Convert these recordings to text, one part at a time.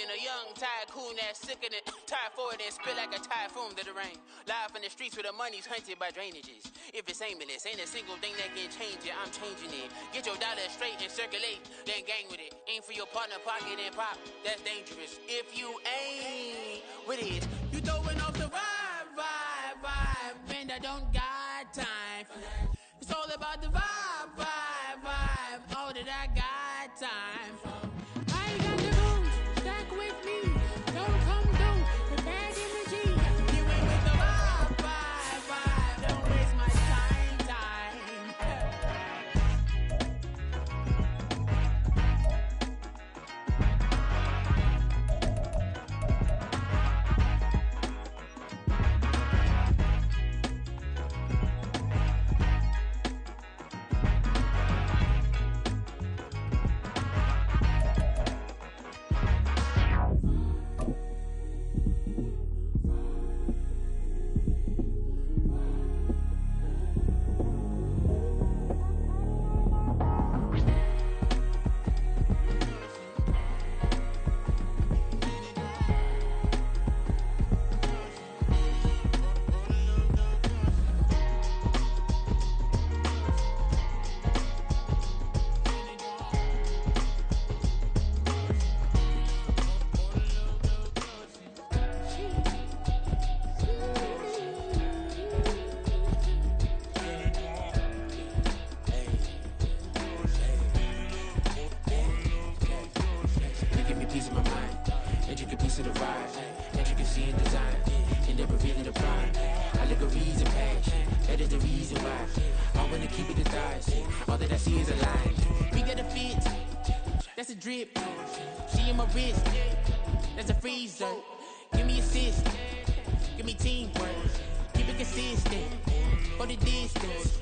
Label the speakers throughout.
Speaker 1: being a young tycoon that's sickening, tired for it and spill like a typhoon to the rain. Live in the streets where the money's hunted by drainages. If it's aimless, ain't a single thing that can change it, I'm changing it. Get your dollar straight and circulate, then gang with it. Aim for your partner, pocket and pop, that's dangerous. If you ain't with it, you throwing off the vibe, and I don't got time for that. It's all about the vibe, all that I got time for. I ain't got the room, stack with me, don't come through with bad energy. You ain't with the vibe, don't waste my time. Drip, she in my wrist, that's a freezer. Give me assist, give me teamwork, keep it consistent, for the distance.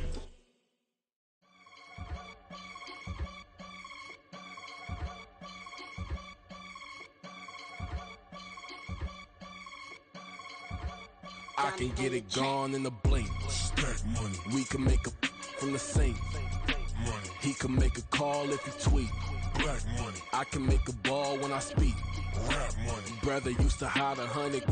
Speaker 2: I can get it gone in a blink. Stack money. We can make a from the sink. Money. He can make a call if he tweet. Black money. I can make a ball when I speak. Rap money. Brother used to hide 100.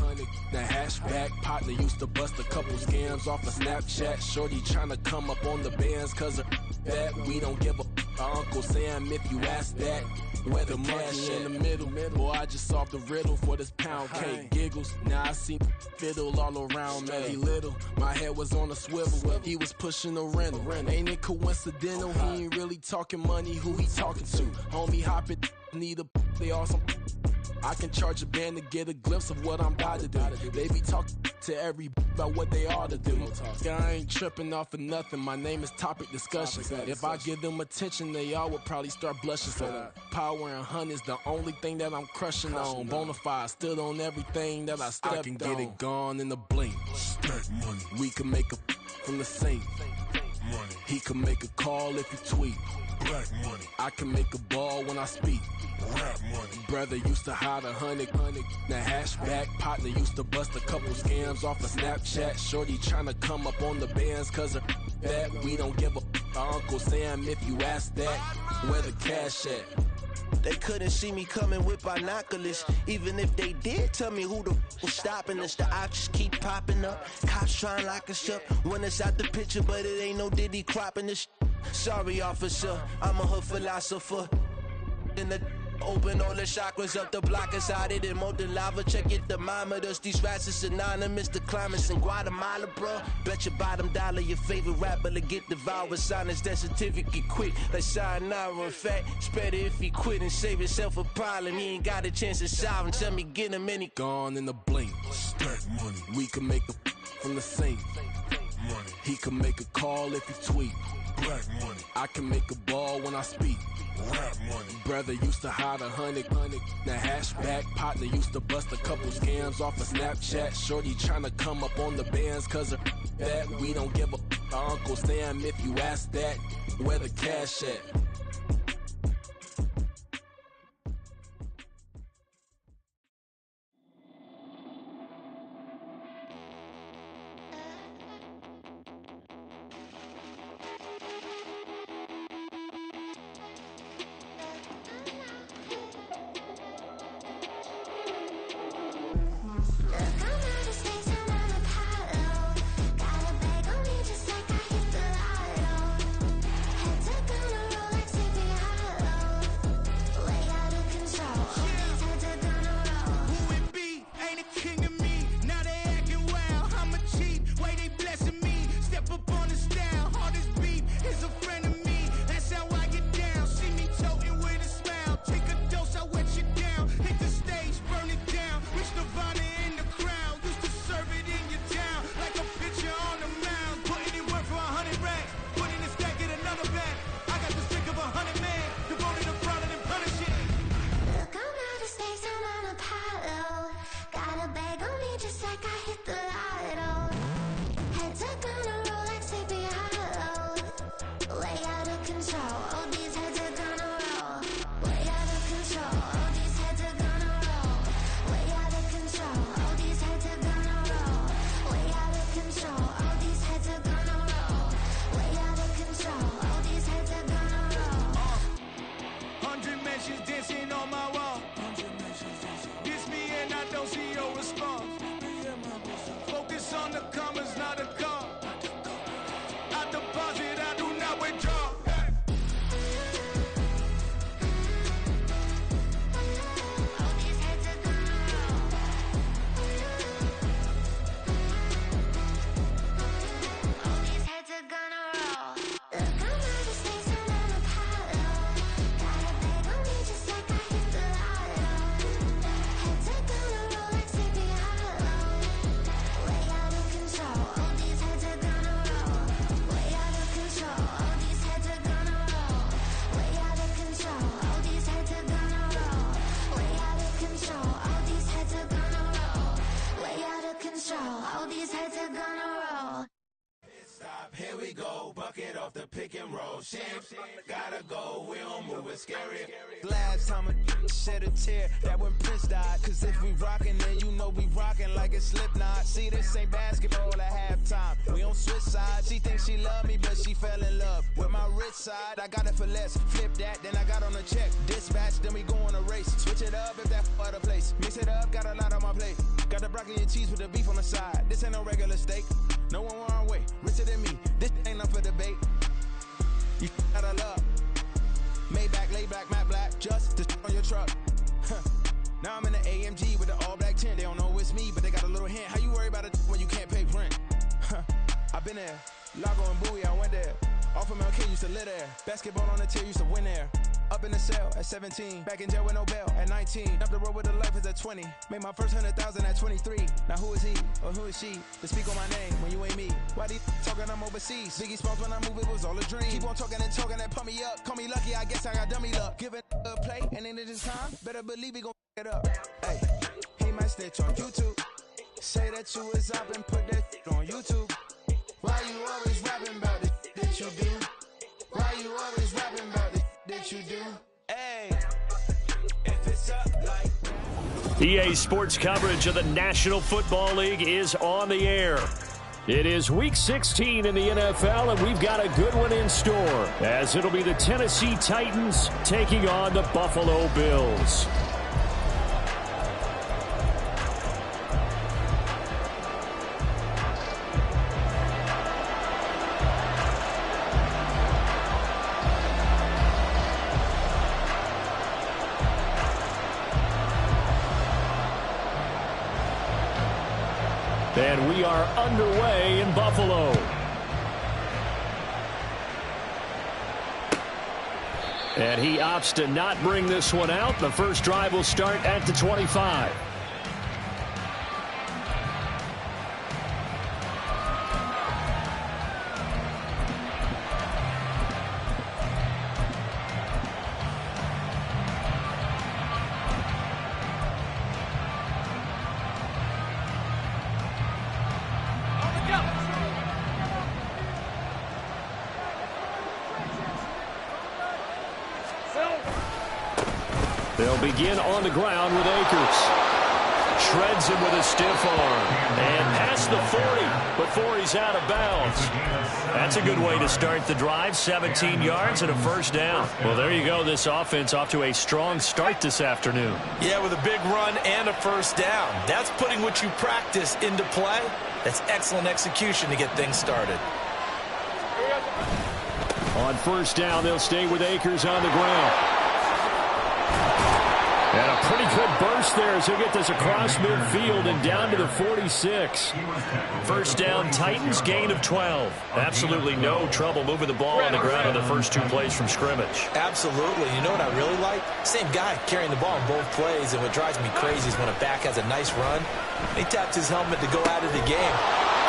Speaker 2: The hashback partner used to bust a couple scams off of Snapchat. Shorty tryna come up on the bands cause of that. We don't give a Uncle Sam if you ask that. Where the money in the middle. Boy, I just solved the riddle for this pound cake. Giggles, now I see fiddle all around me. He little, my head was on a swivel. He was pushing a rental. Ain't it coincidental? He ain't really talking money. Who he talking to? Homie hopping, need a they awesome. I can charge a band to get a glimpse of what I'm about to do. They be talking to every about what they ought to do. I ain't tripping off of nothing. My name is Topic Discussion. If I give them attention, they all would probably start blushing. So power and hunt is the only thing that I'm crushing on. Bonafide stood on everything that I stepped on. I can get it gone in a blink. Stack money. We can make a from the sink. Money. He can make a call if he tweet. Black money. I can make a ball when I speak. Rap money. Brother used to hide 100. The hashback partner used to bust a couple scams off of Snapchat. Shorty tryna come up on the bands cause of that. We don't give a Uncle Sam if you ask that. Where the cash at?
Speaker 3: They couldn't see me coming with binoculars. Even if they did, tell me who the was stopping us. The options keep popping up. Cops trying to lock us up. When it's out the picture, but it ain't no Diddy cropping this. Sorry, officer, I'm a hood philosopher. In the open all the chakras up the block inside it and molten lava. Check your thermometers. These rats is synonymous to climates in Guatemala, bro. Bet your bottom dollar your favorite rapper to get devoured. Sign his death certificate quick. Like sayonara. In fact, it's better if he quit and save himself a problem. He ain't got a chance to solve him. Tell me get him any
Speaker 2: gone in a blink. Stack money. We can make a from the sink. Money. He can make a call if he tweet. Black money. I can make a ball when I speak. Rap money. Brother used to hide 100. The hashback partner used to bust a couple scams off of Snapchat. Shorty tryna come up on the bands cause of that. We don't give a Uncle Sam if you ask that. Where the cash at?
Speaker 4: like I hit the lotto. Head to gonna roll like Sleepy Hollow. Way out of control, all these heads are gonna roll. Way out of control, all these heads are gonna roll. Way out of control, all these heads are gonna roll. Way out of control, all these heads are gonna roll. Way out of control, all these heads are gonna roll.
Speaker 5: 100 mentions dancing on my wall. Diss me and I don't see your response. Focus on the commas, not a call. I deposit, I do not withdraw.
Speaker 4: All these heads are gonna roll. All these heads are gonna roll. Look, I'm out of space and I'm Apollo. Got a bag on me just like I hit the lotto. Heads are gonna roll like Sleepy Hollow. Way out of control, all these heads are gonna roll. Way out of control, all these heads are gonna roll. Way out of control, all these heads are gonna roll. Way out of control, all these heads are gonna roll. Way out of control, all these heads are gonna roll.
Speaker 2: Stop, here we go, bucket off the pick and roll. Shit, gotta go, we don't move, it's scary.
Speaker 3: Last time a shed a tear, that when Prince died. Cause if we rockin', then you know we rockin' like it's Slipknot. See, this ain't basketball at halftime. We on switch sides. She thinks she love me, but she fell in love with my rich side. I got it for less. Flip that, then I got on a check. Dispatch, then we go on a race. Switch it up if that other place. Mix it up, got a lot on my plate. Got the broccoli and cheese with the beef on the side. This ain't no regular steak. No one wrong way, richer than me. This ain't up for debate. You out of love. Maybach, lay back, matte black, just to on your truck. Now I'm in the AMG with the all black tint. They don't know it's me, but they got a little hint. How you worry about it when you can't pay rent? I've been there. Lago and Bowie, I went there. Off of MLK, used to live there. Basketball on the tier, used to win there. Up in the cell at 17. Back in jail with no bail at 19. Up the road with the life is at 20. Made my first 100,000 at 23. Now who is he or who is she to speak on my name when you ain't me? Why they talking I'm overseas? Biggie Smalls when I move, it was all a dream. Keep on talking and talking and pump me up. Call me lucky, I guess I got dummy luck. Give it a play and then it's time. Better believe we gon' it up. Hey, he might snitch on YouTube. Say that you was up and put that on YouTube. Why you always rapping about the that you do? Why you always rapping about the that you do? Hey, if it's up like
Speaker 6: EA Sports coverage of the National Football League is on the air. It is Week 16 in the NFL, and we've got a good one in store, as it'll be the Tennessee Titans taking on the Buffalo Bills. And we are underway in Buffalo. And he opts to not bring this one out. The first drive will start at the 25. They'll begin on the ground with Akers. Shreds him with a stiff arm. And past the 40 before he's out of bounds. That's a good way to start the drive. 17 yards and a first down. Well, there you go. This offense off to a strong start this afternoon.
Speaker 7: Yeah, with a big run and a first down. That's putting what you practice into play. That's excellent execution to get things started.
Speaker 6: On first down, they'll stay with Akers on the ground. And a pretty good burst there as he'll get this across midfield and down to the 46. First down, Titans, gain of 12. Absolutely no trouble moving the ball on the ground on the first two plays from scrimmage.
Speaker 7: Absolutely. You know what I really like? Same guy carrying the ball in both plays, and what drives me crazy is when a back has a nice run, he taps his helmet to go out of the game.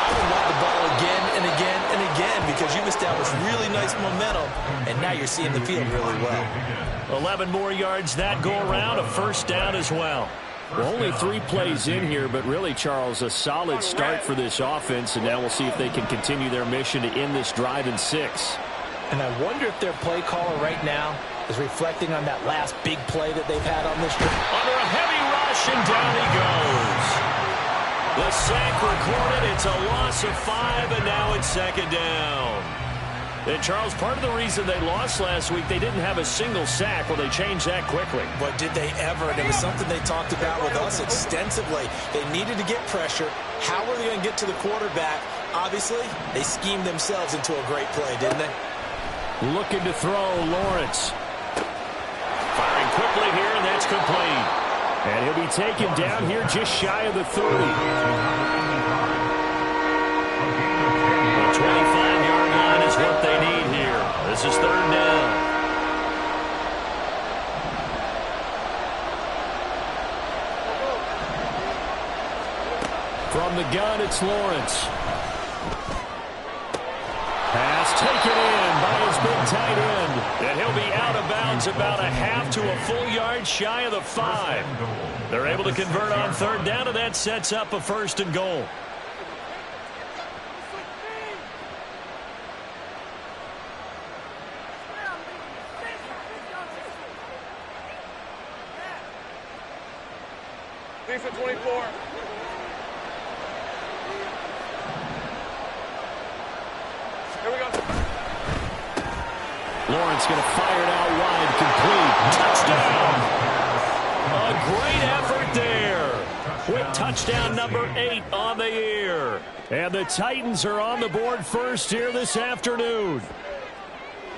Speaker 7: I would want the ball again and again and again because you've established really nice momentum, and now you're seeing the field really well.
Speaker 6: 11 more yards that go around, a first down as well. Well, only 3 plays in here, but really, Charles, a solid start for this offense, and now we'll see if they can continue their mission to end this drive in 6.
Speaker 7: And I wonder if their play caller right now is reflecting on that last big play that they've had on this drive.
Speaker 6: Under a heavy rush, and down he goes. The sack recorded. It's a loss of 5, and now it's 2nd down. And, Charles, part of the reason they lost last week, they didn't have a single sack. Well, they changed that quickly.
Speaker 7: But did they ever? And it was something they talked about with us extensively. They needed to get pressure. How were they going to get to the quarterback? Obviously, they schemed themselves into a great play, didn't they?
Speaker 6: Looking to throw, Lawrence. Firing quickly here, and that's complete. And he'll be taken down here just shy of the 30. The 25-yard line is what they need here. This is 3rd down. From the gun, it's Lawrence. Pass taken in by his big tight end. And he'll be out of bounds about a half to a full yard shy of the 5. They're able to convert on 3rd down, and that sets up a 1st and goal.
Speaker 5: For 24. Here we go.
Speaker 6: Lawrence going to fire it out wide, complete. Touchdown. A great effort there. With touchdown number 8 on the year. And the Titans are on the board first here this afternoon.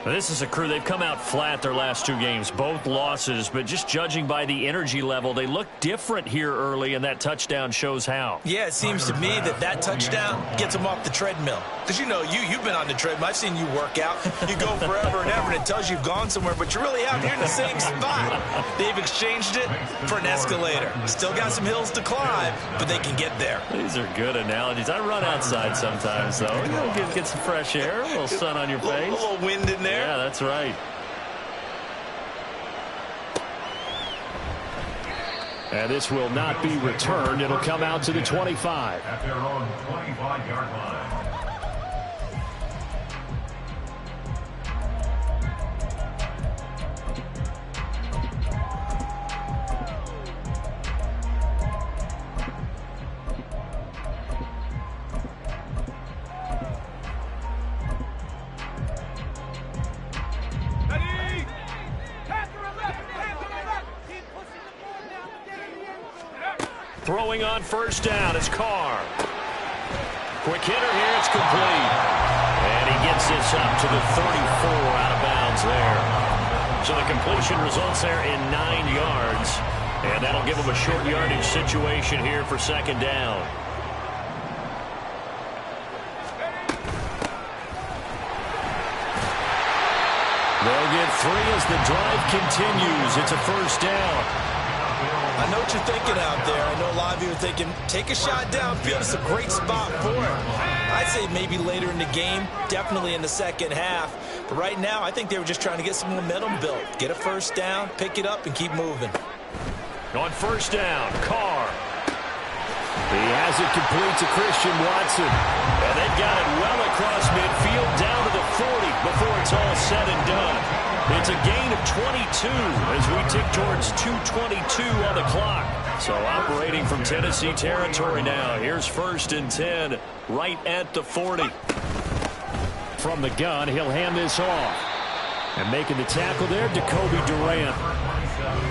Speaker 6: This is a crew, they've come out flat their last 2 games, both losses, but just judging by the energy level, they look different here early, and that touchdown shows how.
Speaker 7: Yeah, it seems to me that touchdown gets them off the treadmill. Because, you know, you've been on the treadmill. I've seen you work out. You go forever and ever, and it tells you you've gone somewhere, but you're really out here in the same spot. They've exchanged it for an escalator. Still got some hills to climb, but they can get there.
Speaker 6: These are good analogies. I run outside sometimes, though. You know, get some fresh air, a little sun on your face.
Speaker 7: A little wind in there.
Speaker 6: Yeah, that's right. And this will not be returned. It'll come out to the 25.
Speaker 8: At their own 25-yard line.
Speaker 6: Throwing on 1st down is Carr. Quick hitter here, it's complete. And he gets this up to the 34 out of bounds there. So the completion results there in 9 yards. And that'll give him a short yardage situation here for 2nd down. They'll get 3 as the drive continues. It's a 1st down.
Speaker 7: I know what you're thinking out there. I know a lot of you are thinking, take a shot downfield. It's a great spot for it. I'd say maybe later in the game, definitely in the 2nd half. But right now, I think they were just trying to get some momentum built. Get a 1st down, pick it up, and keep moving.
Speaker 6: On 1st down, Carr. He has it complete to Christian Watson. And they've got it well across midfield, down to the 40 before it's all said and done. It's a gain of 22 as we tick towards 2:22 on the clock. So operating from Tennessee territory now. Here's 1st and 10 right at the 40. From the gun, he'll hand this off. And making the tackle there, Jacoby Durant.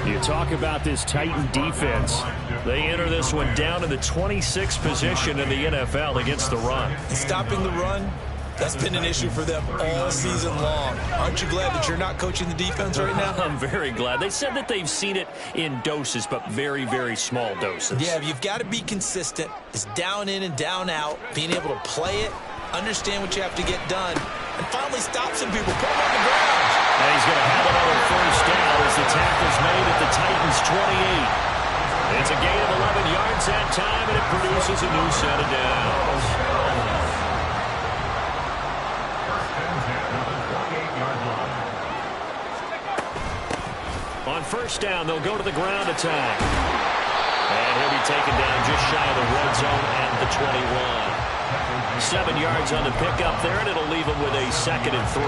Speaker 6: You talk about this Titan defense. They enter this one down in the 26th position in the NFL against the run.
Speaker 7: Stopping the run, that's been an issue for them all season long. Aren't you glad that you're not coaching the defense right now?
Speaker 6: I'm very glad. They said that they've seen it in doses, but very, very small doses.
Speaker 7: Yeah, you've got to be consistent. It's down in and down out, being able to play it, understand what you have to get done, and finally stop some people, put them on the ground.
Speaker 6: And he's going to have another 1st down as the tackle's made at the Titans' 28. It's a gain of 11 yards that time, and it produces a new set of downs. On 1st down, they'll go to the ground attack. taken down just shy of the red zone at the 21. 7 yards on the pickup there, and it'll leave him with a 2nd and 3.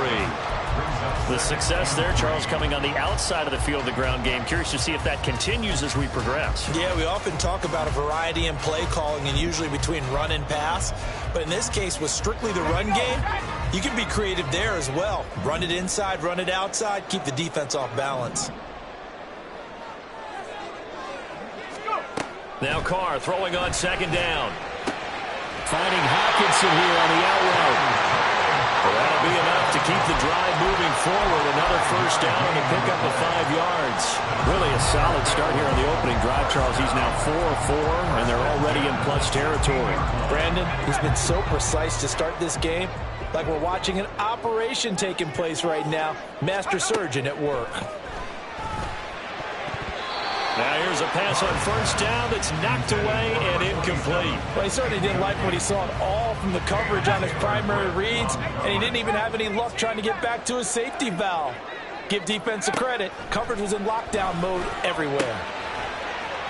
Speaker 6: The success there, Charles, coming on the outside of the field, the ground game. Curious to see if that continues as we progress.
Speaker 7: Yeah, we often talk about a variety in play calling and usually between run and pass. But in this case, with strictly the run game, you can be creative there as well. Run it inside, run it outside, keep the defense off balance.
Speaker 6: Now Carr throwing on 2nd down. Finding Hockenson here on the out route. Well, that'll be enough to keep the drive moving forward. Another 1st down and a pickup of 5 yards. Really a solid start here on the opening drive, Charles. He's now 4-4, and they're already in plus territory.
Speaker 7: Brandon, he's been so precise to start this game. Like we're watching an operation taking place right now. Master surgeon at work.
Speaker 6: Now here's a pass on 1st down that's knocked away and incomplete.
Speaker 7: Well, he certainly didn't like what he saw at all from the coverage on his primary reads, and he didn't even have any luck trying to get back to his safety valve. Give defense a credit. Coverage was in lockdown mode everywhere.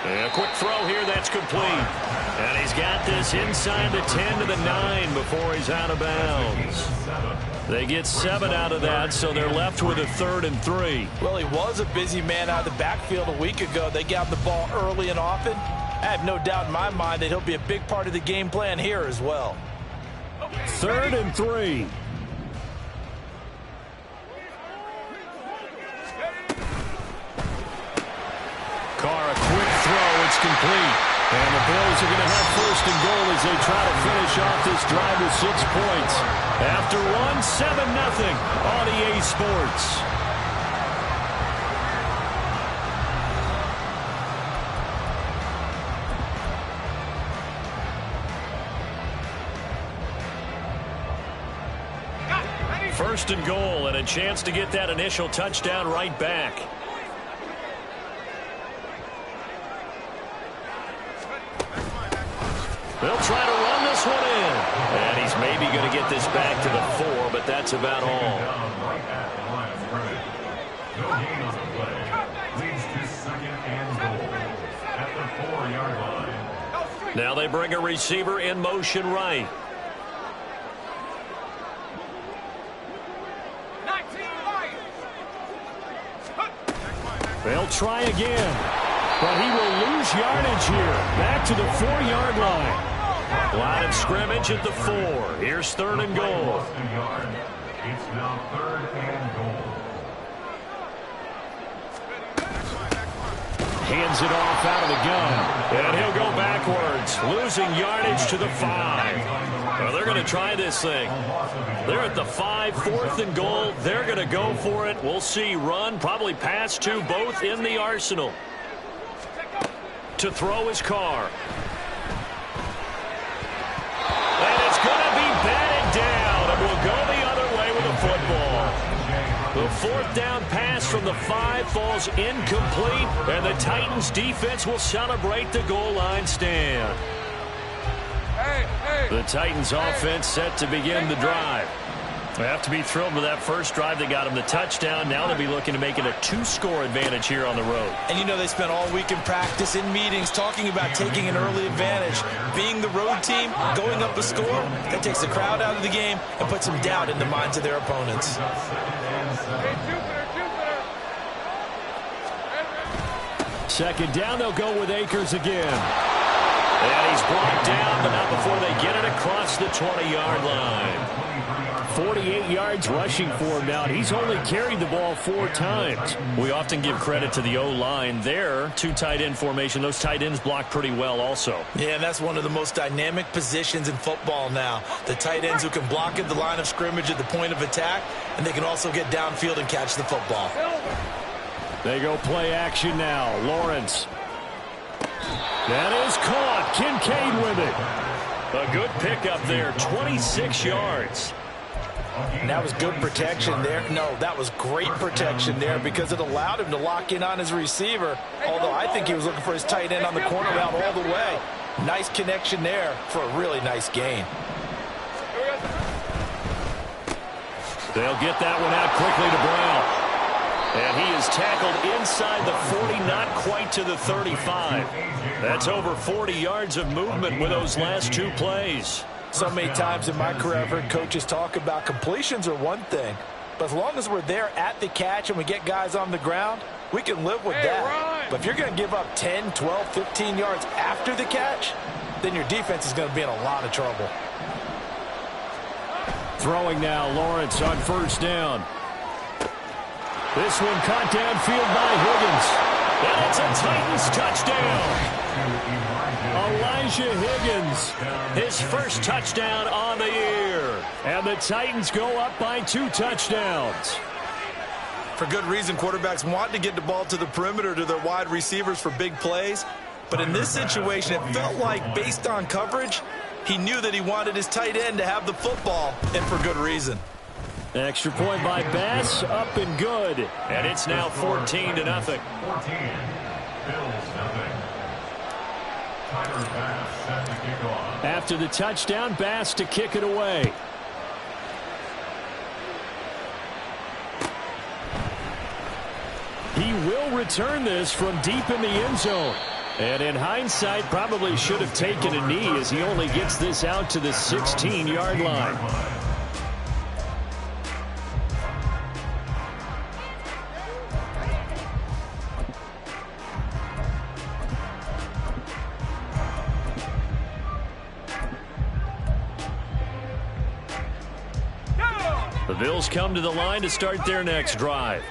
Speaker 6: And a quick throw here that's complete. And he's got this inside the 10 to the 9 before he's out of bounds. They get 7 out of that, so they're left with a 3rd and 3.
Speaker 7: Well, he was a busy man out of the backfield a week ago. They got the ball early and often. I have no doubt in my mind that he'll be a big part of the game plan here as well.
Speaker 6: 3rd and 3. Carr, a quick throw. It's complete. And the Bills are going to have 1st and goal as they try to finish off this drive with 6 points. After one, 7-0 on EA Sports. First and goal, and a chance to get that initial touchdown right back. They'll try to run this one in. And he's maybe going to get this back to the 4, but that's about all.
Speaker 8: No gain on the play. Leads to 2nd and goal at the 4-yard line.
Speaker 6: Now they bring a receiver in motion right. They'll try again. But he will lose yardage here. Back to the 4-yard line. Line of scrimmage at the 4. Here's 3rd and goal.
Speaker 8: It's now 3rd and goal.
Speaker 6: Hands it off out of the gun. And he'll go backwards, losing yardage to the 5. Well, they're going to try this thing. They're at the 5, 4th and goal. They're going to go for it. We'll see run, probably pass to both in the arsenal. To throw his Carr. And it's going to be batted down, and we'll go the other way with the football. The 4th down pass from the 5 falls incomplete, and the Titans defense will celebrate the goal line stand. The Titans offense set to begin the drive. They have to be thrilled with that first drive that got them the touchdown. Now they'll be looking to make it a 2-score advantage here on the road.
Speaker 7: And you know they spent all week in practice, in meetings, talking about taking an early advantage. Being the road team, going up a score, that takes the crowd out of the game and puts some doubt in the minds of their opponents.
Speaker 6: Second down, they'll go with Akers again. And he's blocked down, but not before they get it across the 20-yard line. 48 yards rushing for him now. He's only carried the ball 4 times. We often give credit to the O-line there. 2 tight end formation. Those tight ends block pretty well also.
Speaker 7: Yeah, and that's one of the most dynamic positions in football now. The tight ends who can block at the line of scrimmage at the point of attack, and they can also get downfield and catch the football.
Speaker 6: They go play action now. Lawrence. That is caught. Kincaid with it. A good pickup there. 26 yards.
Speaker 7: And that was good protection there. No, that was great protection there because it allowed him to lock in on his receiver, although I think he was looking for his tight end on the corner route all the way. Nice connection there for a really nice gain.
Speaker 6: They'll get that one out quickly to Brown. And he is tackled inside the 40, not quite to the 35. That's over 40 yards of movement with those last two plays.
Speaker 7: So many times in my career, I've heard coaches talk about completions are one thing, but as long as we're there at the catch and we get guys on the ground, we can live with that. But if you're going to give up 10, 12, 15 yards after the catch, then your defense is going to be in a lot of trouble.
Speaker 6: Throwing now, Lawrence on first down. This one caught downfield by Higgins. And it's a Titans touchdown. Elijah Higgins, his first touchdown on the year. And the Titans go up by 2 touchdowns.
Speaker 7: For good reason, quarterbacks want to get the ball to the perimeter to their wide receivers for big plays. But in this situation, it felt like, based on coverage, he knew that he wanted his tight end to have the football, and for good reason.
Speaker 6: Extra point by Bass, up and good. And it's now 14-0. 14. Bills, nothing. Tyler Bass set the kickoff. After the touchdown, Bass to kick it away. He will return this from deep in the end zone. And in hindsight, probably should have taken a knee as he only gets this out to the 16-yard line. The Bills come to the line to start their next drive.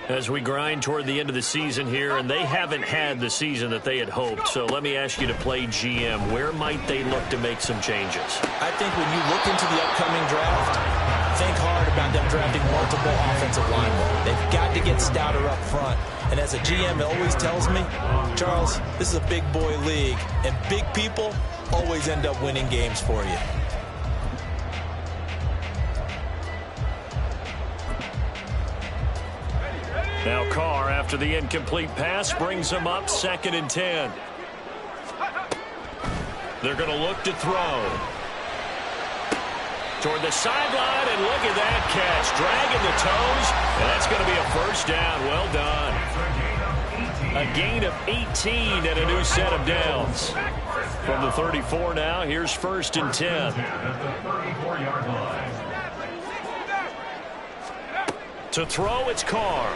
Speaker 6: As we grind toward the end of the season here, and they haven't had the season that they had hoped. So let me ask you to play GM. Where might they look to make some changes?
Speaker 7: I think when you look into the upcoming draft, think hard about them drafting multiple offensive linemen. They've got to get stouter up front. And as a GM, it always tells me, Charles, this is a big boy league, and big people always end up winning games for you.
Speaker 6: Now Carr, after the incomplete pass, brings him up 2nd and 10. They're going to look to throw. Toward the sideline, and look at that catch. Dragging the toes, and that's going to be a first down. Well done. A gain of 18 and a new set of downs. From the 34 now, here's 1st and 10. To throw, it's Carr.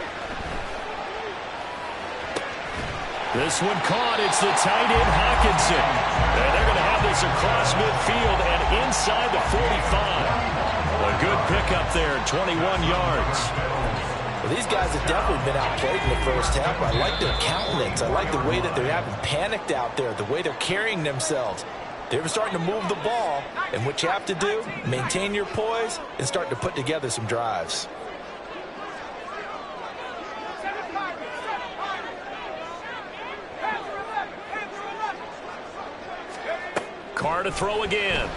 Speaker 6: This one caught. It's the tight end, Hockenson. And they're going to have this across midfield and inside the 45. A good pickup there, 21 yards.
Speaker 7: Well, these guys have definitely been outplayed in the first half. I like their countenance. I like the way that they haven't panicked out there, the way they're carrying themselves. They're starting to move the ball. And what you have to do, maintain your poise and start to put together some drives.
Speaker 6: Carr to throw again.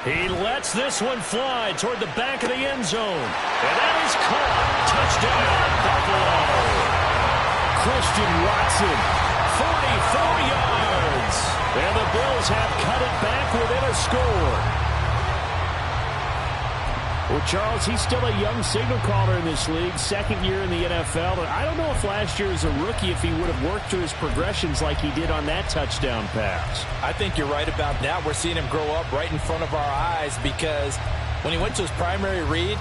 Speaker 6: He lets this one fly toward the back of the end zone. And that is caught. Touchdown, Buffalo. Christian Watson, 44 yards. And the Bills have cut it back within a score. Well, Charles, he's still a young signal caller in this league, 2nd year in the NFL. And I don't know if last year as a rookie, if he would have worked through his progressions like he did on that touchdown pass.
Speaker 7: I think you're right about that. We're seeing him grow up right in front of our eyes because when he went to his primary read,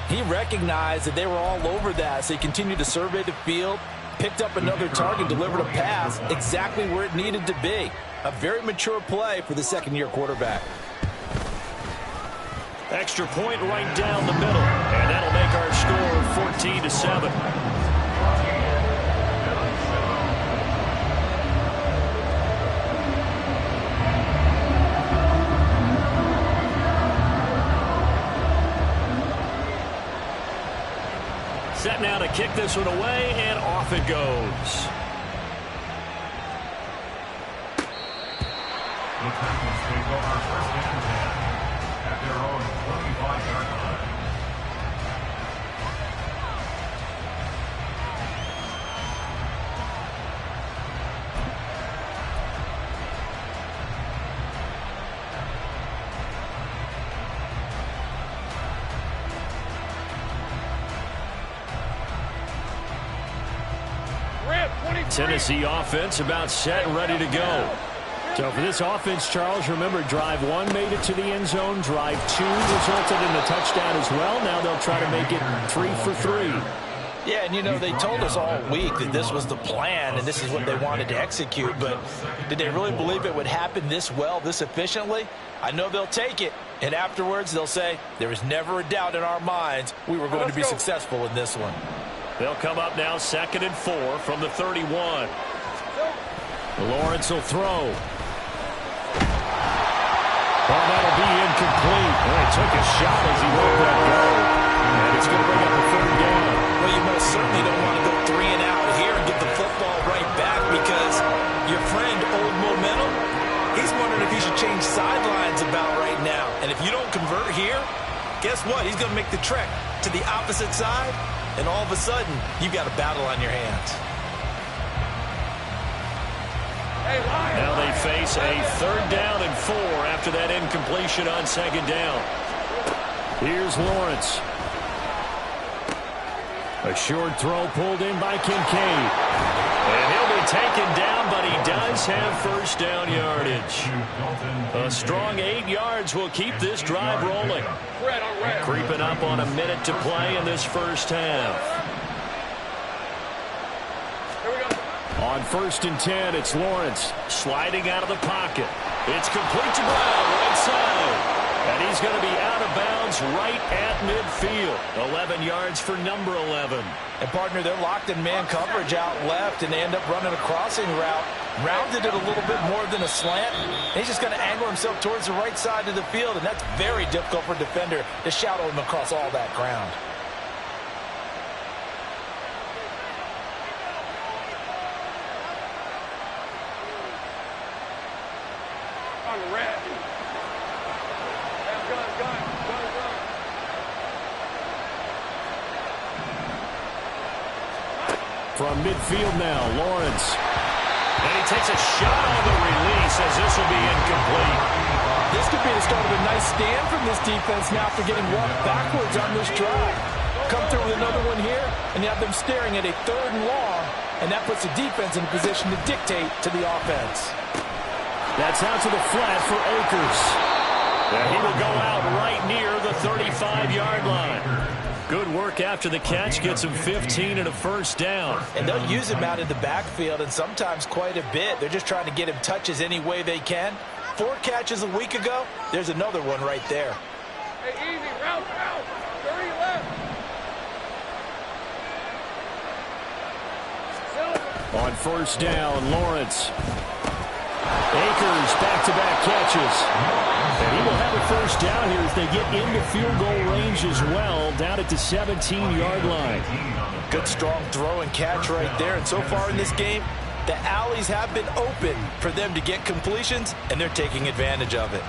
Speaker 7: he recognized that they were all over that. So he continued to survey the field, picked up another target, delivered a pass exactly where it needed to be. A very mature play for the 2nd-year quarterback.
Speaker 6: Extra point right down the middle. And that'll make our score 14-7. Set now to kick this one away, and off it goes.
Speaker 8: The Titans take over 1st and 10 at their own 25-yard line.
Speaker 6: Tennessee offense about set and ready to go. So for this offense, Charles, remember, drive 1 made it to the end zone. Drive 2 resulted in a touchdown as well. Now they'll try to make it 3 for 3.
Speaker 7: Yeah, and, you know, they told us all week that this was the plan and this is what they wanted to execute. But did they really believe it would happen this well, this efficiently? I know they'll take it. And afterwards, they'll say, there was never a doubt in our minds we were going to be successful in this one.
Speaker 6: They'll come up now 2nd and 4 from the 31. Lawrence will throw. Oh, that'll be incomplete. Well, he took a shot as he let that go. And it's going to bring up a 3rd down.
Speaker 7: Well, you most certainly don't want to go 3 and out here and get the football right back because your friend, Old Momentum, he's wondering if he should change sidelines about right now. And if you don't convert here, guess what? He's going to make the trek to the opposite side, and all of a sudden, you've got a battle on your hands.
Speaker 6: Now they face a 3rd down and 4 after that incompletion on 2nd down. Here's Lawrence. A short throw pulled in by Kincaid. And he'll be taken down, but he does have 1st down yardage. A strong 8 yards will keep this drive rolling. Creeping up on a minute to play in this first half. On 1st and 10, it's Lawrence sliding out of the pocket. It's complete to Brown, right side. And he's going to be out of bounds right at midfield. 11 yards for number 11.
Speaker 7: And, partner, they're locked in man coverage out left, and they end up running a crossing route. Rounded it a little bit more than a slant. He's just going to angle himself towards the right side of the field, and that's very difficult for a defender to shadow him across all that ground.
Speaker 6: From midfield now, Lawrence. And he takes a shot on the release as this will be incomplete.
Speaker 7: This could be the start of a nice stand from this defense now after getting walked backwards on this drive. Come through with another one here, and you have them staring at a 3rd and long, and that puts the defense in a position to dictate to the offense.
Speaker 6: That's out to the flat for Akers. And he will go out right near the 35-yard line. Good work after the catch, gets him 15 and a 1st down.
Speaker 7: And they'll use him out in the backfield, and sometimes quite a bit. They're just trying to get him touches any way they can. 4 catches a week ago, there's another one right there.
Speaker 5: Hey, easy, route, 30 left.
Speaker 6: On 1st down, Lawrence. Akers back-to-back catches. And he will have a 1st down here as they get into field goal range as well, down at the 17-yard line.
Speaker 7: Good strong throw and catch right there. And so far in this game, the alleys have been open for them to get completions, and they're taking advantage of it.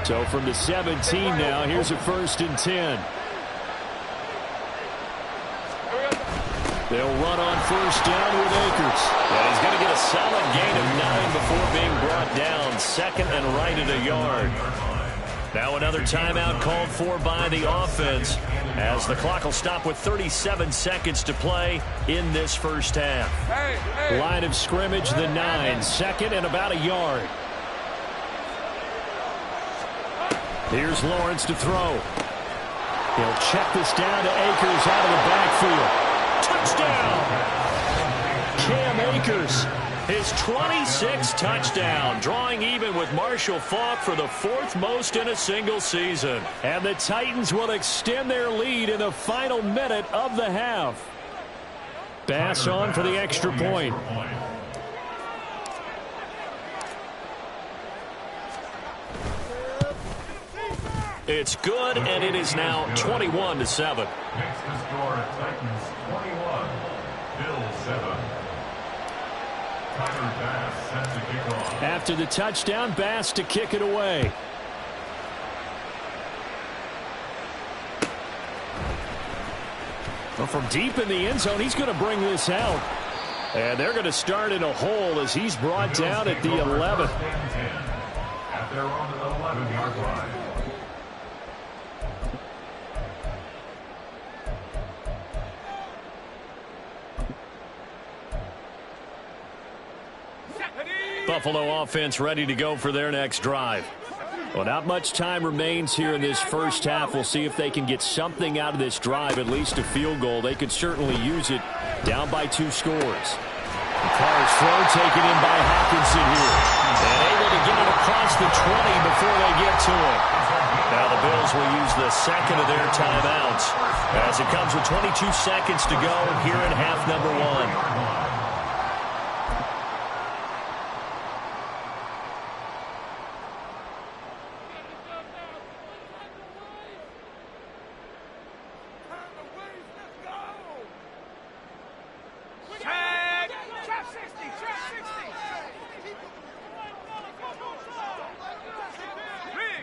Speaker 6: So from the 17 now, here's a 1st and 10. They'll run on 1st down with Akers. And he's going to get a solid gain of 9 before being brought down. 2nd and right at a yard. Now another timeout called for by the offense as the clock will stop with 37 seconds to play in this first half. Line of scrimmage, the 9. 2nd and about a yard. Here's Lawrence to throw. He'll check this down to Akers out of the backfield. Touchdown! Cam Akers, his 26th touchdown, drawing even with Marshall Faulk for the 4th most in a single season. And the Titans will extend their lead in the final minute of the half. Bass on for the extra point. It's good, and it is now 21-7.
Speaker 8: Makes the score Titans 21, Bills 7. Tyler Bass set to kick off.
Speaker 6: After the touchdown, Bass to kick it away. Well, from deep in the end zone, he's going to bring this out. And they're going to start in a hole as he's brought down at the 11.
Speaker 8: their own 11-yard line.
Speaker 6: Buffalo offense ready to go for their next drive. Well, not much time remains here in this first half. We'll see if they can get something out of this drive, at least a field goal. They could certainly use it, down by 2 scores. Carr's throw taken in by Hockenson here. And able to get it across the 20 before they get to it. Now the Bills will use the second of their timeouts as it comes with 22 seconds to go here in half number 1.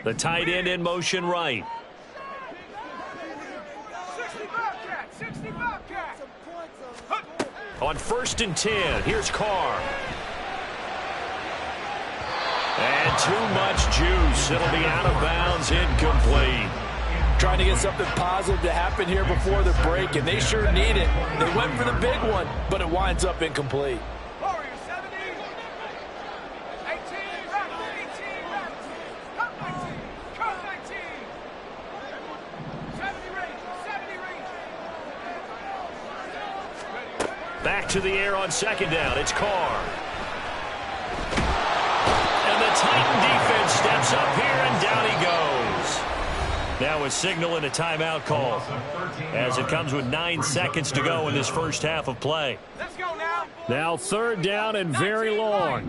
Speaker 6: The tight end in motion right.
Speaker 5: 60 Bobcat.
Speaker 6: On 1st and 10, here's Carr. And too much juice. It'll be out of bounds, incomplete.
Speaker 7: Trying to get something positive to happen here before the break, and they sure need it. They went for the big one, but it winds up incomplete.
Speaker 6: Back to the air on 2nd down. It's Carr. And the Titan defense steps up here, and down he goes. Now a signal and a timeout call as it comes with 9 seconds to go in this first half of play.
Speaker 5: Let's go now.
Speaker 6: Now 3rd down and very long.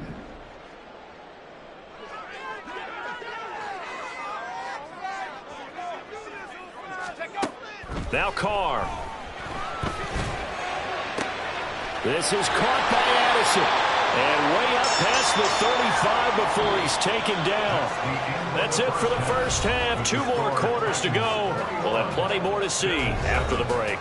Speaker 6: Now Carr. This is caught by Addison. And way up past the 35 before he's taken down. That's it for the first half. 2 more quarters to go. We'll have plenty more to see after the break.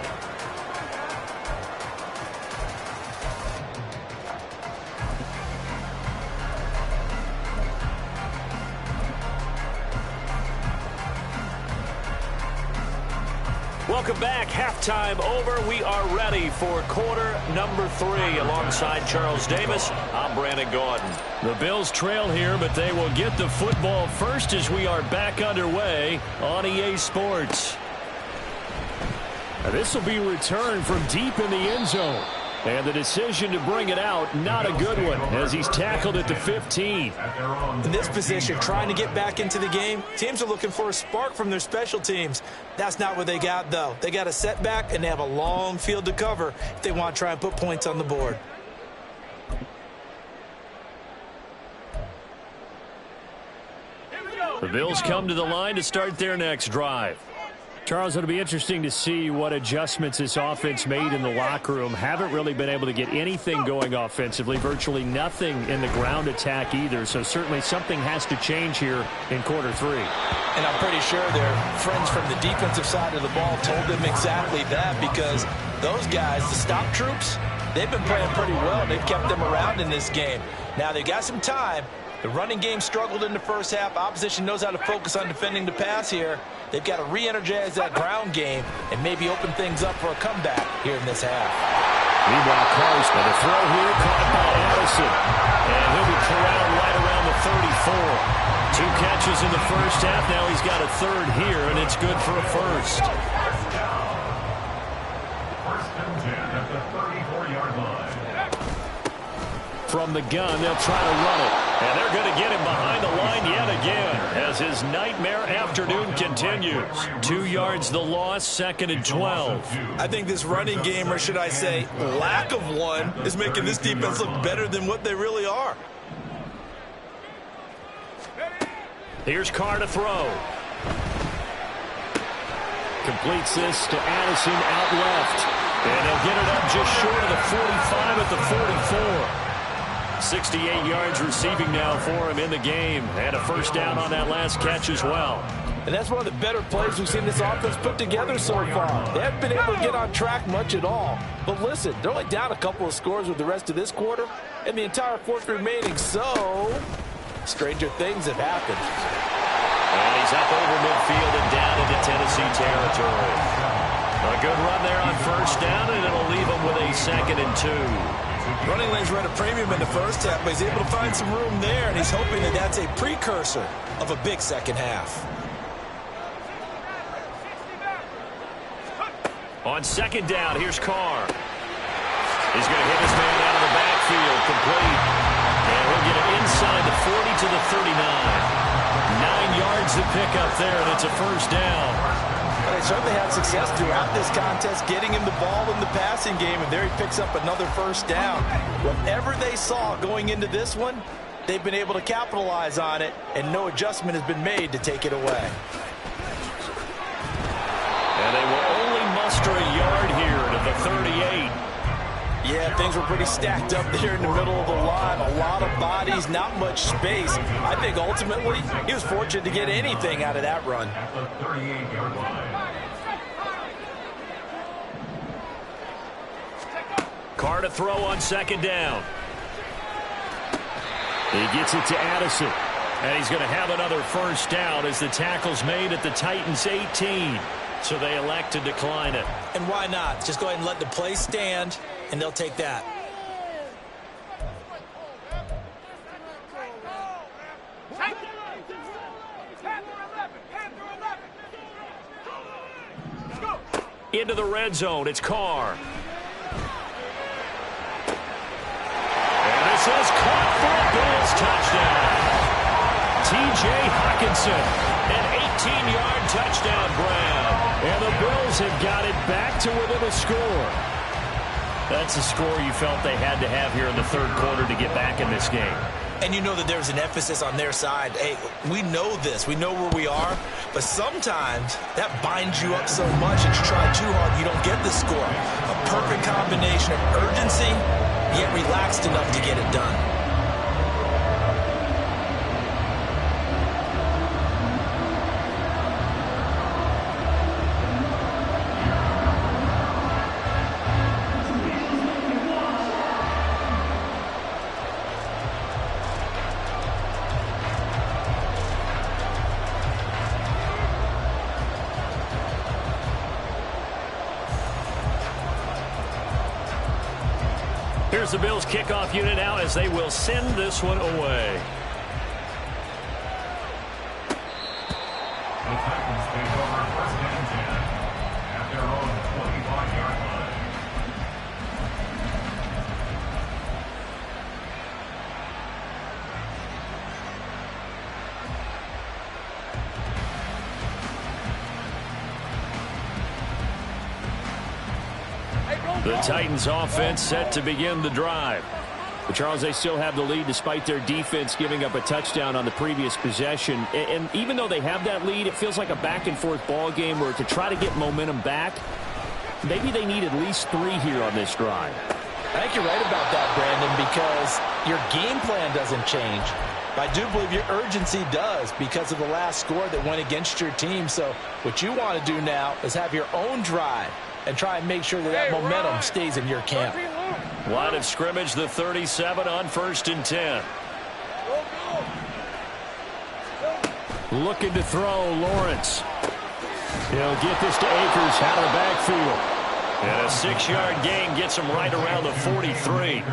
Speaker 6: Welcome back. Halftime over. We are ready for quarter number 3. Alongside Charles Davis, I'm Brandon Gaudin. The Bills trail here, but they will get the football first as we are back underway on EA Sports. Now, this will be returned from deep in the end zone. And the decision to bring it out, not a good one, as he's tackled at the 15.
Speaker 7: In this position, trying to get back into the game, teams are looking for a spark from their special teams. That's not what they got, though. They got a setback, and they have a long field to cover if they want to try and put points on the board.
Speaker 6: The Bills come to the line to start their next drive. Charles, it'll be interesting to see what adjustments this offense made in the locker room. Haven't really been able to get anything going offensively, virtually nothing in the ground attack either. So certainly something has to change here in quarter 3.
Speaker 7: And I'm pretty sure their friends from the defensive side of the ball told them exactly that, because those guys, the stop troops, they've been playing pretty well. They've kept them around in this game. Now they've got some time. The running game struggled in the first half. Opposition knows how to focus on defending the pass here. They've got to re-energize that ground game and maybe open things up for a comeback here in this half.
Speaker 6: Meanwhile, Carr's got a throw here, caught by Addison. And he'll be corralled right around the 34. 2 catches in the first half. Now he's got a 3rd here, and it's good for a first.
Speaker 8: 1st and 10 at the 34-yard line.
Speaker 6: From the gun, they'll try to run it. And they're going to get him behind the line yet again as his nightmare afternoon continues. 2 yards the loss, 2nd and 12.
Speaker 7: I think this running game, or should I say lack of one, is making this defense look better than what they really are.
Speaker 6: Here's Carr to throw. Completes this to Addison out left. And he'll get it up just short of the 45 at the 44. 68 yards receiving now for him in the game. And a first down on that last catch as well.
Speaker 7: And that's one of the better plays we've seen this offense put together so far. They haven't been able to get on track much at all. But listen, they're only down a couple of scores with the rest of this quarter and the entire 4th remaining. So stranger things have happened.
Speaker 6: And he's up over midfield and down into Tennessee territory. A good run there on first down, and it'll leave him with a 2nd and 2.
Speaker 7: Running lanes were at a premium in the first half, but he's able to find some room there, and he's hoping that that's a precursor of a big second half.
Speaker 6: On 2nd down, here's Carr. He's going to hit his man out of the backfield, complete. And he'll get it inside the 40 to the 39. 9 yards to pick up there, and it's a first down.
Speaker 7: Well, they certainly had success throughout this contest, getting him the ball in the passing game, and there he picks up another first down. Whatever they saw going into this one, they've been able to capitalize on it, and no adjustment has been made to take it away.
Speaker 6: And they will only muster a yard here to the 38.
Speaker 7: Yeah, things were pretty stacked up there in the middle of the line. A lot of bodies, not much space. I think ultimately he was fortunate to get anything out of that run.
Speaker 8: At the 38-yard line.
Speaker 6: Carr to throw on 2nd down. He gets it to Addison. And he's going to have another first down as the tackle's made at the Titans' 18. So they elect to decline it.
Speaker 7: And why not? Just go ahead and let the play stand, and they'll take that.
Speaker 6: Into the red zone, it's Carr. And this is caught for a Bills touchdown. T.J. Hockenson, an 18-yard touchdown grab. And the Bills have got it back to within a score. That's a score you felt they had to have here in the 3rd quarter to get back in this game.
Speaker 7: And you know that there's an emphasis on their side. Hey, we know this. We know where we are. But sometimes that binds you up so much that you try too hard, you don't get the score. A perfect combination of urgency, yet relaxed enough to get it done.
Speaker 6: Here's the Bills kickoff unit now as they will send this one away.
Speaker 8: The Titans take over 1st and 10 at their own 25-yard line.
Speaker 6: The Titans offense set to begin the drive. But Charles, they still have the lead despite their defense giving up a touchdown on the previous possession. And even though they have that lead, it feels like a back-and-forth ball game where to try to get momentum back, maybe they need at least 3 here on this drive.
Speaker 7: I think you're right about that, Brandon, because your game plan doesn't change. But I do believe your urgency does because of the last score that went against your team. So what you want to do now is have your own drive and try and make sure that that momentum stays in your camp.
Speaker 6: Line of scrimmage, the 37 on 1st and 10. Looking to throw, Lawrence. He'll get this to Akers out of the backfield. And a 6-yard gain gets him right around the 43.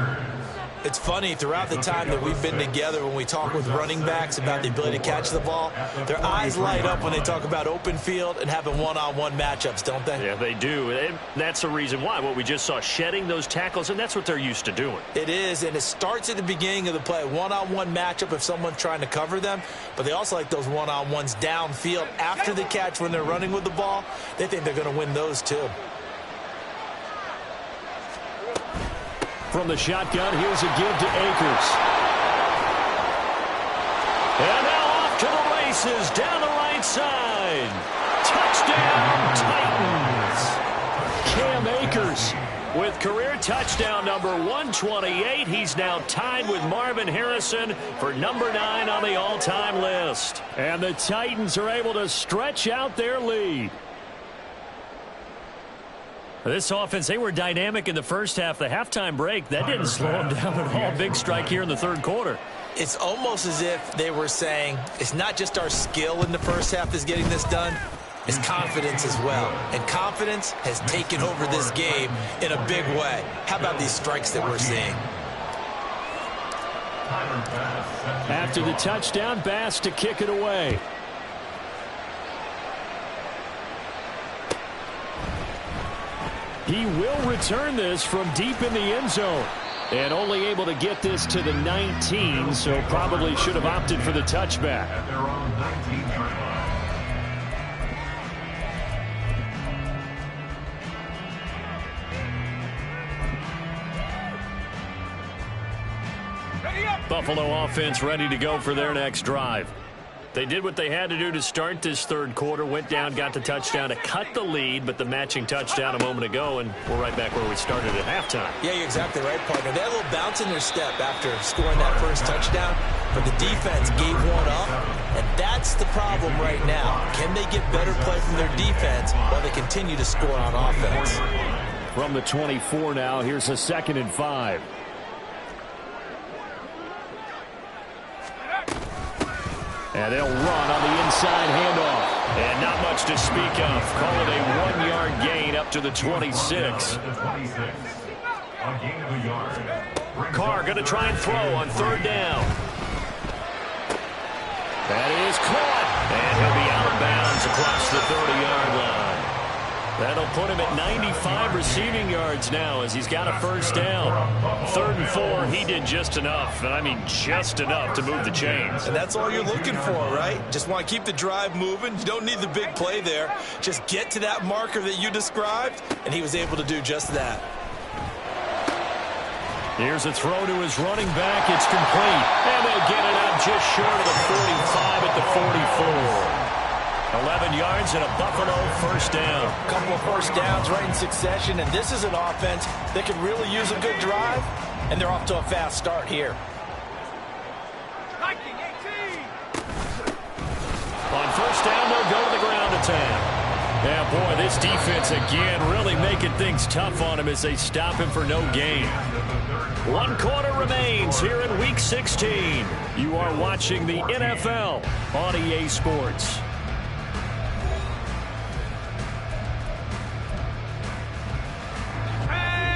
Speaker 7: It's funny, throughout the time that we've been together, when we talk with running backs about the ability to catch the ball, their eyes light up when they talk about open field and having one-on-one matchups, don't they?
Speaker 6: Yeah, they do. And that's the reason why. What we just saw, shedding those tackles, and that's what they're used to doing.
Speaker 7: It is, and it starts at the beginning of the play. One-on-one matchup if someone's trying to cover them, but they also like those one-on-ones downfield after the catch when they're running with the ball. They think they're going to win those too.
Speaker 6: From the shotgun, here's a give to Akers. And now off to the races, down the right side. Touchdown, Titans. Cam Akers with career touchdown number 128. He's now tied with Marvin Harrison for number 9 on the all-time list. And the Titans are able to stretch out their lead. This offense, they were dynamic in the first half. The halftime break, that didn't slow them down at all. Big strike here in the 3rd quarter.
Speaker 7: It's almost as if they were saying, it's not just our skill in the first half that's getting this done, it's confidence as well. And confidence has taken over this game in a big way. How about these strikes that we're seeing?
Speaker 6: After the touchdown, Bass to kick it away. He will return this from deep in the end zone. And only able to get this to the 19, so probably should have opted for the touchback.
Speaker 8: At their own 19-yard line.
Speaker 6: Buffalo offense ready to go for their next drive. They did what they had to do to start this third quarter, went down, got the touchdown to cut the lead, but the matching touchdown a moment ago, and we're right back where we started at halftime.
Speaker 7: Yeah, you're exactly right, partner. They had a little bounce in their step after scoring that first touchdown, but the defense gave one up, and that's the problem right now. Can they get better play from their defense while they continue to score on offense?
Speaker 6: From the 24 now, here's a 2nd and 5. And they'll run on the inside handoff. And not much to speak of. Call it a 1-yard gain up to the 26. Carr going to try and throw on 3rd down. That is caught. And he'll be out of bounds across the 30-yard line. That'll put him at 95 receiving yards now as he's got a 1st down. 3rd and 4, he did just enough, and I mean just enough to move the chains.
Speaker 7: And that's all you're looking for, right? Just want to keep the drive moving. You don't need the big play there. Just get to that marker that you described, and he was able to do just that.
Speaker 6: Here's a throw to his running back. It's complete. And they'll get it up just short of the 45 at the 44. 11 yards and a Buffalo 1st down.
Speaker 7: A couple of 1st downs right in succession, and this is an offense that could really use a good drive, and they're off to a fast start here.
Speaker 6: On 1st down, they'll go to the ground attack. Yeah, boy, this defense again really making things tough on him as they stop him for no gain. 1 quarter remains here in Week 16. You are watching the NFL on EA Sports.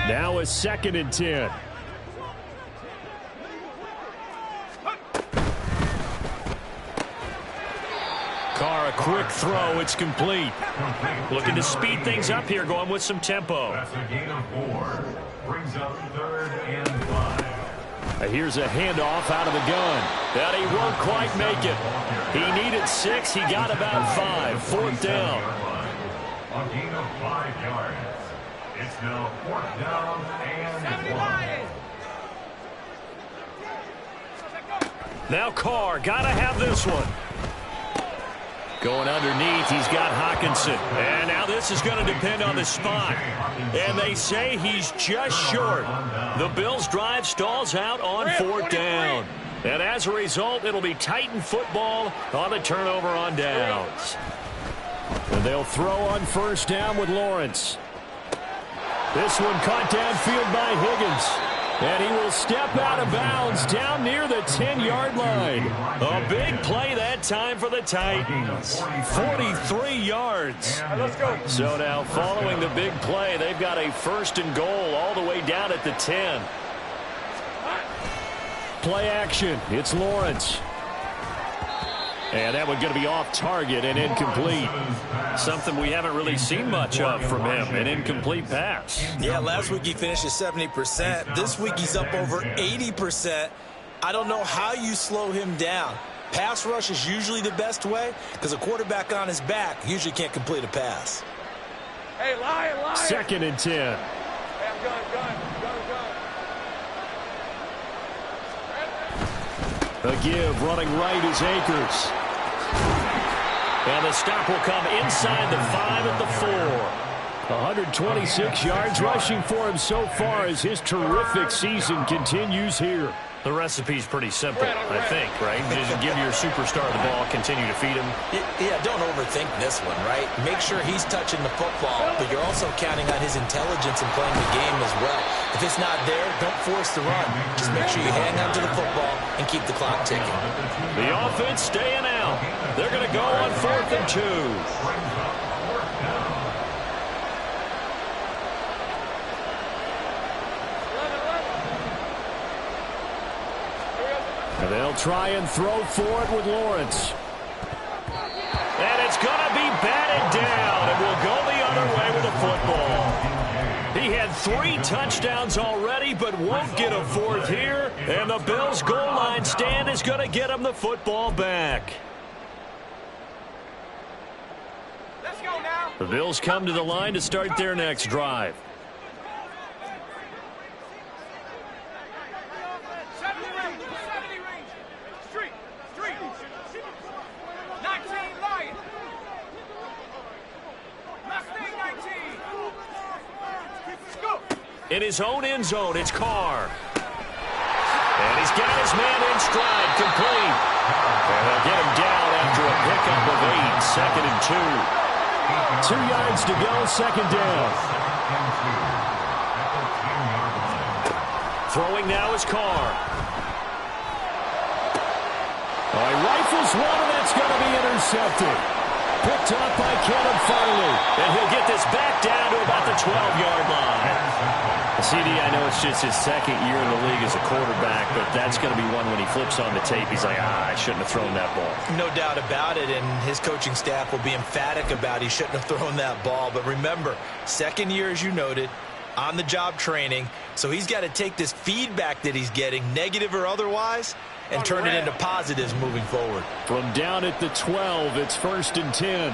Speaker 6: Now a 2nd and 10. Carr, a quick throw. It's complete. Looking to speed things up here, going with some tempo.
Speaker 8: That's a gain of 4. Brings up 3rd and 5.
Speaker 6: Here's a handoff out of the gun. That he won't quite make it. He needed 6. He got about 5. 4th down.
Speaker 8: A gain of 5 yards. It's now 4th down and 1.
Speaker 6: Now Carr, gotta have this one. Going underneath, he's got Hockenson. And now this is going to depend on the spot. And they say he's just short. The Bills' drive stalls out on 4th down. And as a result, it'll be Titan football on the turnover on downs. And they'll throw on 1st down with Lawrence. This one caught downfield by Higgins. And he will step out of bounds down near the 10-yard line. A big play that time for the Titans. 43 yards.
Speaker 9: Let's go.
Speaker 6: So now following the big play, they've got a 1st and goal all the way down at the 10. Play action. It's Lawrence. And that one going to be off target and incomplete. Something we haven't really seen much of from him, an incomplete pass.
Speaker 7: Yeah, last week he finished at 70%. This week he's up over 80%. I don't know how you slow him down. Pass rush is usually the best way because a quarterback on his back usually can't complete a pass.
Speaker 9: Hey, Lion.
Speaker 6: 2nd and 10.
Speaker 9: Hey, I'm gun.
Speaker 6: A give, running right is Akers. And the stop will come inside the 5 at the 4. 126 yards rushing for him so far as his terrific season continues here. The recipe's pretty simple, I think, right? Just give your superstar the ball, continue to feed him.
Speaker 7: Yeah, don't overthink this one, right? Make sure he's touching the football, but you're also counting on his intelligence in playing the game as well. If it's not there, don't force the run. Just make sure you hang on to the football and keep the clock ticking.
Speaker 6: The offense staying out. They're going to go on 4th and 2. They'll try and throw for it with Lawrence. And it's going to be batted down, and we'll go the other way with the football. He had 3 touchdowns already, but won't get a 4th here. And the Bills' goal line stand is going to get him the football back.
Speaker 9: Let's go now.
Speaker 6: The Bills come to the line to start their next drive.
Speaker 9: 70 range. Street. 19 Lion. Mustang 19. Let's go.
Speaker 6: In his own end zone, it's Carr. And he's got his man in stride, complete. And they'll get him down after a pickup of 8, 2nd and 2. 2 yards to go, 2nd down. Throwing now is Carr. He rifles one, and that's going to be intercepted. Picked up by Caleb Farley. And he'll get this back down to about the 12-yard line. CD, I know it's just his 2nd year in the league as a quarterback, but that's going to be one when he flips on the tape. He's like, I shouldn't have thrown that ball.
Speaker 7: No doubt about it, and his coaching staff will be emphatic about he shouldn't have thrown that ball. But remember, 2nd year, as you noted, on-the-job training, so he's got to take this feedback that he's getting, negative or otherwise, and turn it into positives moving forward.
Speaker 6: From down at the 12, it's 1st and 10.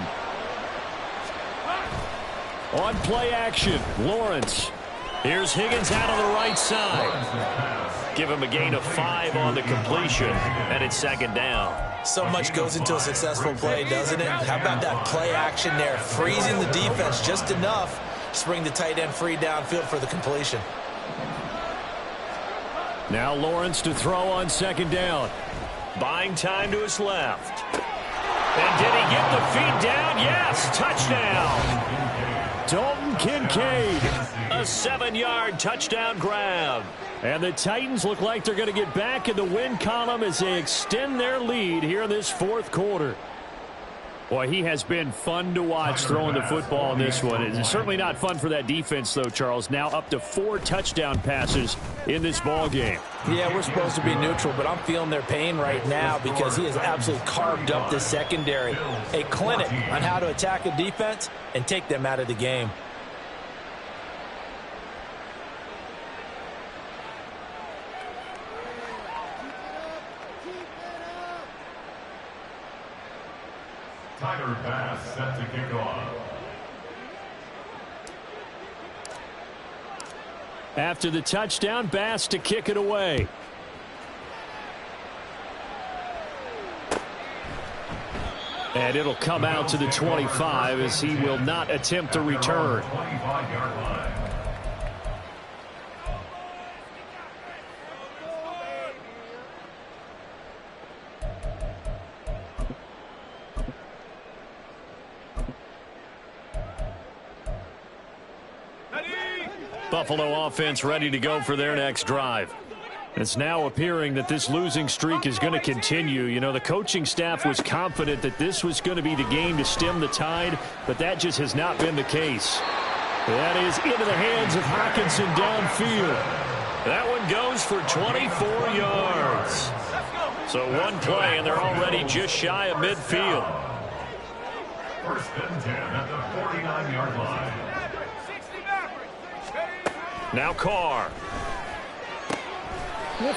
Speaker 6: On play action, Lawrence. Here's Higgins out on the right side. Give him a gain of 5 on the completion, and it's 2nd down.
Speaker 7: So much goes into a successful play, doesn't it? How about that play action there, freezing the defense just enough to bring the tight end free downfield for the completion.
Speaker 6: Now Lawrence to throw on 2nd down. Buying time to his left. And did he get the feed down? Yes, touchdown. Dalton Kincaid, a 7-yard touchdown grab. And the Titans look like they're going to get back in the win column as they extend their lead here in this 4th quarter. Boy, he has been fun to watch throwing the football in this one. It's certainly not fun for that defense, though, Charles. Now up to 4 touchdown passes in this ball game.
Speaker 7: Yeah, we're supposed to be neutral, but I'm feeling their pain right now because he has absolutely carved up the secondary. A clinic on how to attack a defense and take them out of the game.
Speaker 8: Tyler Bass set to kick off.
Speaker 6: After the touchdown, Bass to kick it away. And it'll come out to the 25 as he will not attempt to return.
Speaker 8: 25-yard line.
Speaker 6: Buffalo offense ready to go for their next drive. It's now appearing that this losing streak is going to continue. You know, the coaching staff was confident that this was going to be the game to stem the tide, but that just has not been the case. That is into the hands of Hockenson downfield. That one goes for 24 yards. So one play, and they're already just shy of midfield.
Speaker 8: 1st and 10 at the 49-yard line.
Speaker 6: Now Carr.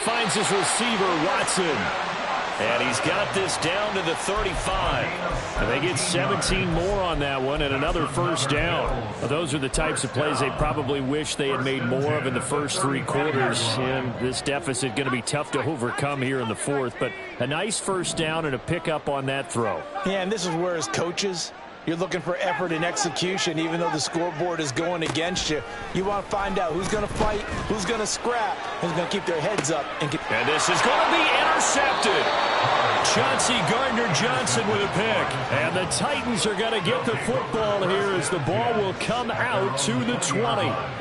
Speaker 6: Finds his receiver, Watson. And he's got this down to the 35. And they get 17 more on that one and another 1st down. Well, those are the types of plays they probably wish they had made more of in the first 3 quarters. And this deficit going to be tough to overcome here in the 4th. But a nice 1st down and a pickup on that throw.
Speaker 7: Yeah, and this is where his coaches You're looking for effort and execution, even though the scoreboard is going against you. You want to find out who's going to fight, who's going to scrap, who's going to keep their heads up. And
Speaker 6: this is going to be intercepted. Chauncey Gardner-Johnson with a pick. And the Titans are going to get the football here as the ball will come out to the 20.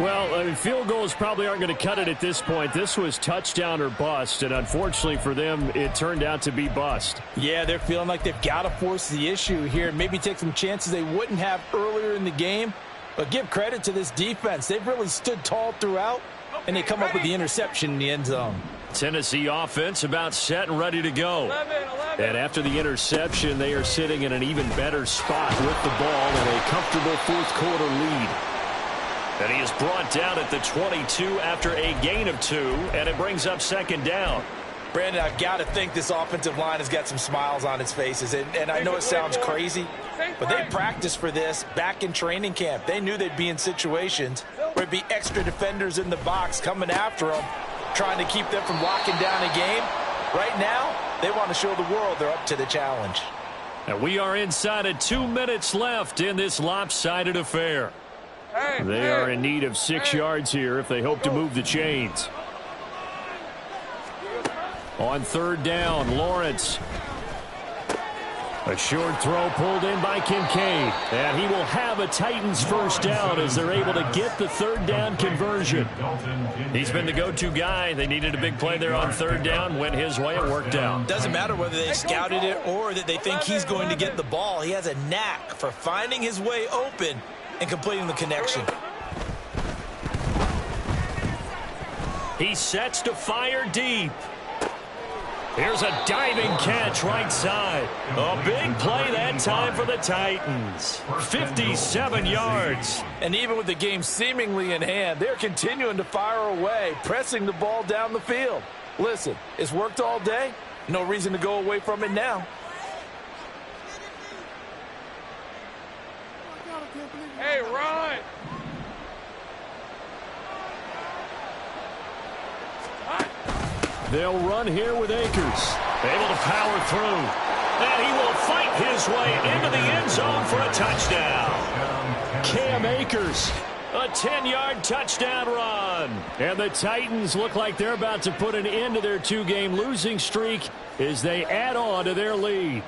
Speaker 6: Well, I mean, field goals probably aren't going to cut it at this point. This was touchdown or bust, and unfortunately for them, it turned out to be bust.
Speaker 7: Yeah, they're feeling like they've got to force the issue here, maybe take some chances they wouldn't have earlier in the game. But give credit to this defense. They've really stood tall throughout, and they come up with the interception in the end zone.
Speaker 6: Tennessee offense about set and ready to go.
Speaker 9: 11.
Speaker 6: And after the interception, they are sitting in an even better spot with the ball and a comfortable fourth-quarter lead. And he is brought down at the 22 after a gain of 2, and it brings up second down.
Speaker 7: Brandon, I've got to think this offensive line has got some smiles on its faces. And I know it sounds crazy, but they practiced for this back in training camp. They knew they'd be in situations where there'd be extra defenders in the box coming after them, trying to keep them from locking down a game. Right now, they want to show the world they're up to the challenge.
Speaker 6: And we are inside of 2 minutes left in this lopsided affair. They are in need of 6 yards here if they hope to move the chains. On third down, Lawrence. A short throw pulled in by Kincaid. And he will have a Titans first down as they're able to get the third down conversion. He's been the go-to guy. They needed a big play there on third down. Went his way. It worked out.
Speaker 7: Doesn't matter whether they scouted it or that they think he's going to get the ball. He has a knack for finding his way open and completing the connection.
Speaker 6: He sets to fire deep. Here's a diving catch right side. A big play that time for the Titans. 57 yards.
Speaker 7: And even with the game seemingly in hand, they're continuing to fire away, pressing the ball down the field. Listen, it's worked all day. No reason to go away from it now.
Speaker 9: Hey, run!
Speaker 6: They'll run here with Akers. Able to power through. And he will fight his way into the end zone for a touchdown. Cam Akers, a 10-yard touchdown run. And the Titans look like they're about to put an end to their 2-game losing streak as they add on to their lead.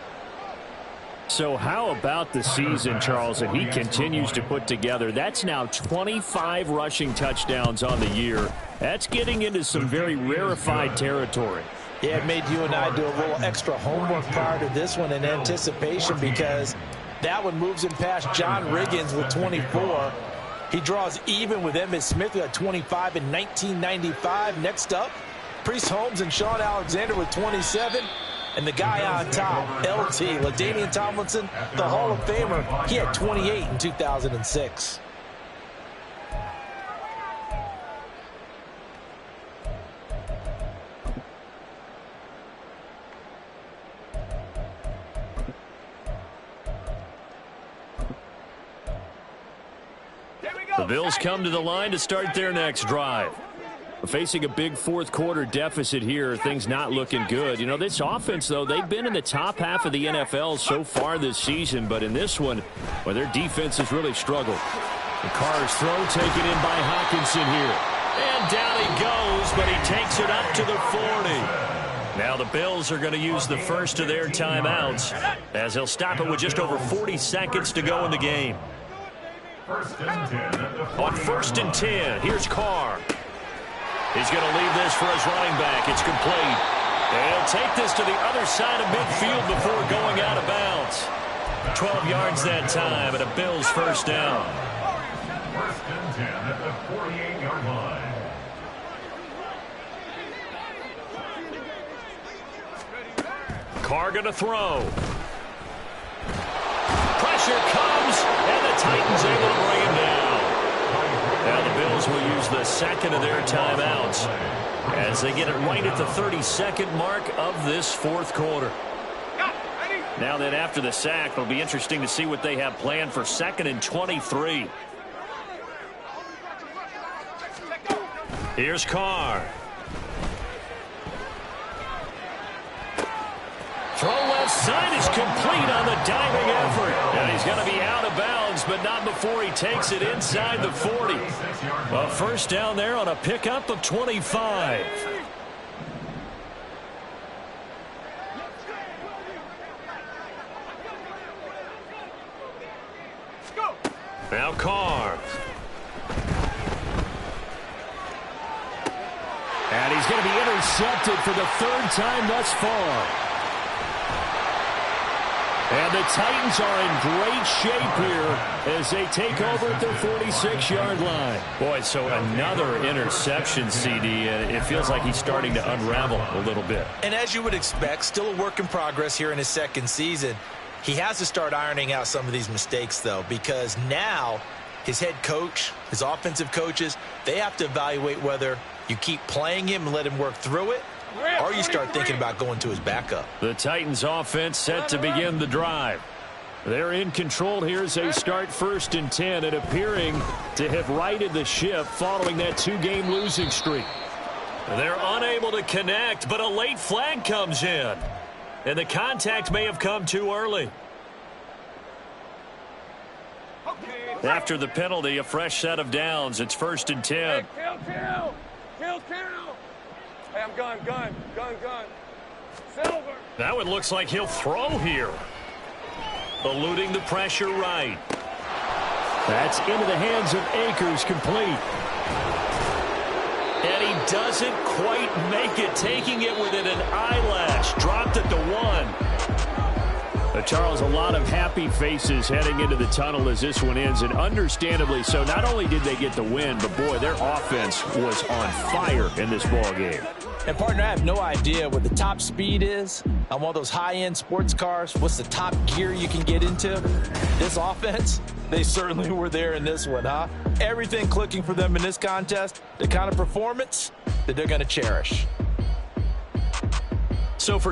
Speaker 6: So how about the season, Charles, that he continues to put together? That's now 25 rushing touchdowns on the year. That's getting into some very rarefied territory.
Speaker 7: Yeah, it made you and I do a little extra homework prior to this one in anticipation because that one moves him past John Riggins with 24. He draws even with Emmitt Smith at 25 in 1995. Next up, Priest Holmes and Sean Alexander with 27. And the guy on top, LT, LaDainian Tomlinson, the Hall of Famer, he had 28 in 2006.
Speaker 6: The Bills come to the line to start their next drive. Facing a big fourth-quarter deficit here, things not looking good. You know, this offense, though, they've been in the top half of the NFL so far this season, but in this one, well, their defense has really struggled. The Carr's throw taken in by Hockenson here. And down he goes, but he takes it up to the 40. Now the Bills are going to use the first of their timeouts as they'll stop it with just over 40 seconds to go in the game. On 1st and 10, here's Carr. He's going to leave this for his running back. It's complete. And he'll take this to the other side of midfield before going out of bounds. 12 yards that time and a Bills first down.
Speaker 8: 1st and 10 at the 48-yard line.
Speaker 6: Carr going to throw. Pressure comes, and the Titans able to bring him down. Now the Bills will use the second of their timeouts as they get it right at the 32nd mark of this fourth quarter. Now then, after the sack, it'll be interesting to see what they have planned for 2nd and 23. Here's Carr. Throw left side is complete on the diving effort. And he's He's going to be out of bounds, but not before he takes it inside the 40. A first down there on a pickup of 25. Now Carr. And he's going to be intercepted for the third time thus far. And the Titans are in great shape here as they take over at their 46-yard line. Boy, so another interception, CD. It feels like he's starting to unravel a little bit.
Speaker 7: And as you would expect, still a work in progress here in his second season. He has to start ironing out some of these mistakes, though, because now his head coach, his offensive coaches, they have to evaluate whether you keep playing him and let him work through it, or you start thinking about going to his backup.
Speaker 6: The Titans offense set to begin the drive. They're in control here as they start 1st and 10 and appearing to have righted the ship following that 2-game losing streak. They're unable to connect, but a late flag comes in. And the contact may have come too early. After the penalty, a fresh set of downs. It's 1st and 10.
Speaker 9: Hey, kill. Hey, I'm gun. Silver.
Speaker 6: That one looks like he'll throw here. Eluding the pressure right. That's into the hands of Akers, complete. And he doesn't quite make it, taking it within an eyelash. Dropped at the 1. Charles, a lot of happy faces heading into the tunnel as this one ends, and understandably so. Not only did they get the win, but boy, their offense was on fire in this ball game.
Speaker 7: And partner, I have no idea what the top speed is on one of those high-end sports cars. What's the top gear you can get into? This offense, they certainly were there in this one, huh? Everything clicking for them in this contest, the kind of performance that they're going to cherish.
Speaker 6: So for